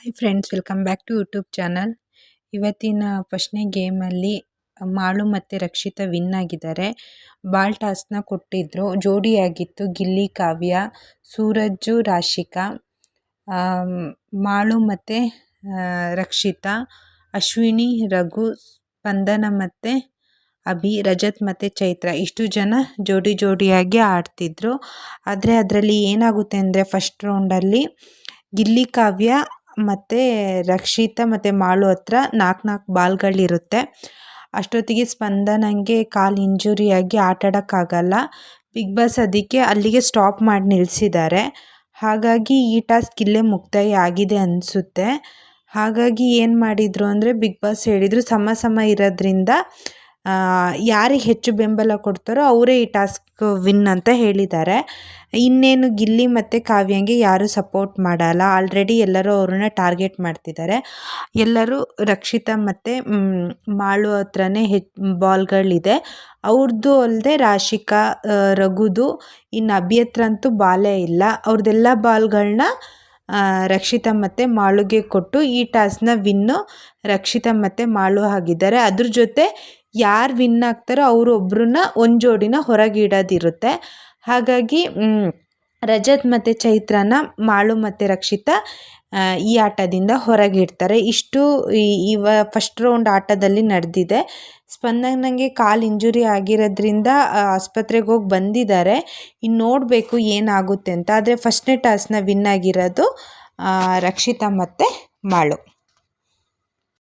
Hi friends, welcome back to YouTube channel. ಇವತ್ತಿನ ಫಸ್ಟ್ನೇ ಗೇಮಲ್ಲಿ ಮಾಳು ಮತ್ತು ರಕ್ಷಿತಾ ವಿನ್ ಆಗಿದ್ದಾರೆ. ಬಾಲ್ ಟಾಸ್ನ ಕೊಟ್ಟಿದ್ರು, ಜೋಡಿಯಾಗಿತ್ತು ಗಿಲ್ಲಿ ಕಾವ್ಯ, ಸೂರಜ್ಜು ರಾಶಿಕಾ, ಮಾಳು ಮತ್ತು ರಕ್ಷಿತಾ, ಅಶ್ವಿನಿ ರಘು, ಸ್ಪಂದನ ಮತ್ತು ಅಭಿ, ರಜತ್ ಮತ್ತು ಚೈತ್ರ ಇಷ್ಟು ಜನ ಜೋಡಿಯಾಗಿ ಆಡ್ತಿದ್ರು. ಆದರೆ ಅದರಲ್ಲಿ ಏನಾಗುತ್ತೆ ಅಂದರೆ ಫಸ್ಟ್ ರೌಂಡಲ್ಲಿ ಗಿಲ್ಲಿ ಕಾವ್ಯ ಮತ್ತು ರಕ್ಷಿತಾ ಮತ್ತು ಮಾಳು ಹತ್ರ 4 ಬಾಲ್ಗಳಿರುತ್ತೆ. ಅಷ್ಟೊತ್ತಿಗೆ ಸ್ಪಂದನಂಗೆ ಕಾಲು ಇಂಜುರಿಯಾಗಿ ಆಟಾಡೋಕ್ಕಾಗಲ್ಲ. ಬಿಗ್ ಬಾಸ್ ಅದಕ್ಕೆ ಅಲ್ಲಿಗೆ ಸ್ಟಾಪ್ ಮಾಡಿ ನಿಲ್ಲಿಸಿದ್ದಾರೆ. ಹಾಗಾಗಿ ಈ ಟಾಸ್ಕ್ ಇಲ್ಲೇ ಮುಕ್ತಾಯ ಆಗಿದೆ ಅನಿಸುತ್ತೆ. ಹಾಗಾಗಿ ಏನು ಮಾಡಿದರು ಅಂದರೆ ಬಿಗ್ ಬಾಸ್ ಹೇಳಿದರು, ಸಮ ಇರೋದ್ರಿಂದ ಯಾರಿಗೆ ಹೆಚ್ಚು ಬೆಂಬಲ ಕೊಡ್ತಾರೋ ಅವರೇ ಈ ಟಾಸ್ಕ್ ವಿನ್ ಅಂತ ಹೇಳಿದ್ದಾರೆ. ಇನ್ನೇನು ಗಿಲ್ಲಿ ಮತ್ತು ಕಾವ್ಯಂಗೆ ಯಾರೂ ಸಪೋರ್ಟ್ ಮಾಡಲ್ಲ. ಆಲ್ರೆಡಿ ಎಲ್ಲರೂ ಅವ್ರನ್ನ ಟಾರ್ಗೆಟ್ ಮಾಡ್ತಿದ್ದಾರೆ. ಎಲ್ಲರೂ ರಕ್ಷಿತಾ ಮತ್ತು ಮಾಳು ಹತ್ರನೇ ಬಾಲ್ಗಳಿದೆ. ಅವ್ರದ್ದು ಅಲ್ಲದೆ ರಾಶಿಕಾ, ರಘುದು, ಇನ್ನು ಅಭಿ ಹತ್ರ ಅಂತೂ ಬಾಲೇ ಇಲ್ಲ. ಅವ್ರದ್ದೆಲ್ಲ ಬಾಲ್ಗಳನ್ನ ರಕ್ಷಿತಾ ಮತ್ತು ಮಾಳುಗೆ ಕೊಟ್ಟು ಈ ಟಾಸ್ಕ್ನ ವಿನ್ನು ರಕ್ಷಿತಾ ಮತ್ತು ಮಾಳು ಆಗಿದ್ದಾರೆ. ಅದ್ರ ಜೊತೆ ಯಾರು ವಿನ್ ಆಗ್ತಾರೋ ಅವರೊಬ್ಬರನ್ನ ಒಂದು ಜೋಡಿನ ಹೊರಗೆ ಇಡೋದಿರುತ್ತೆ. ಹಾಗಾಗಿ ರಜತ್ ಮತ್ತು ಚೈತ್ರನ ಮಾಳು ಮತ್ತು ರಕ್ಷಿತಾ ಈ ಆಟದಿಂದ ಹೊರಗಿಡ್ತಾರೆ. ಇಷ್ಟು ಫಸ್ಟ್ ರೌಂಡ್ ಆಟದಲ್ಲಿ ನಡೆದಿದೆ. ಸ್ಪಂದನಂಗೆ ಕಾಲು ಇಂಜುರಿ ಆಗಿರೋದ್ರಿಂದ ಆಸ್ಪತ್ರೆಗೆ ಹೋಗಿ ಬಂದಿದ್ದಾರೆ. ಇನ್ನು ನೋಡಬೇಕು ಏನಾಗುತ್ತೆ ಅಂತ. ಆದರೆ ಫಸ್ಟ್ನೇ ಟಾಸ್ನ ವಿನ್ ಆಗಿರೋದು ರಕ್ಷಿತಾ ಮತ್ತು ಮಾಳು.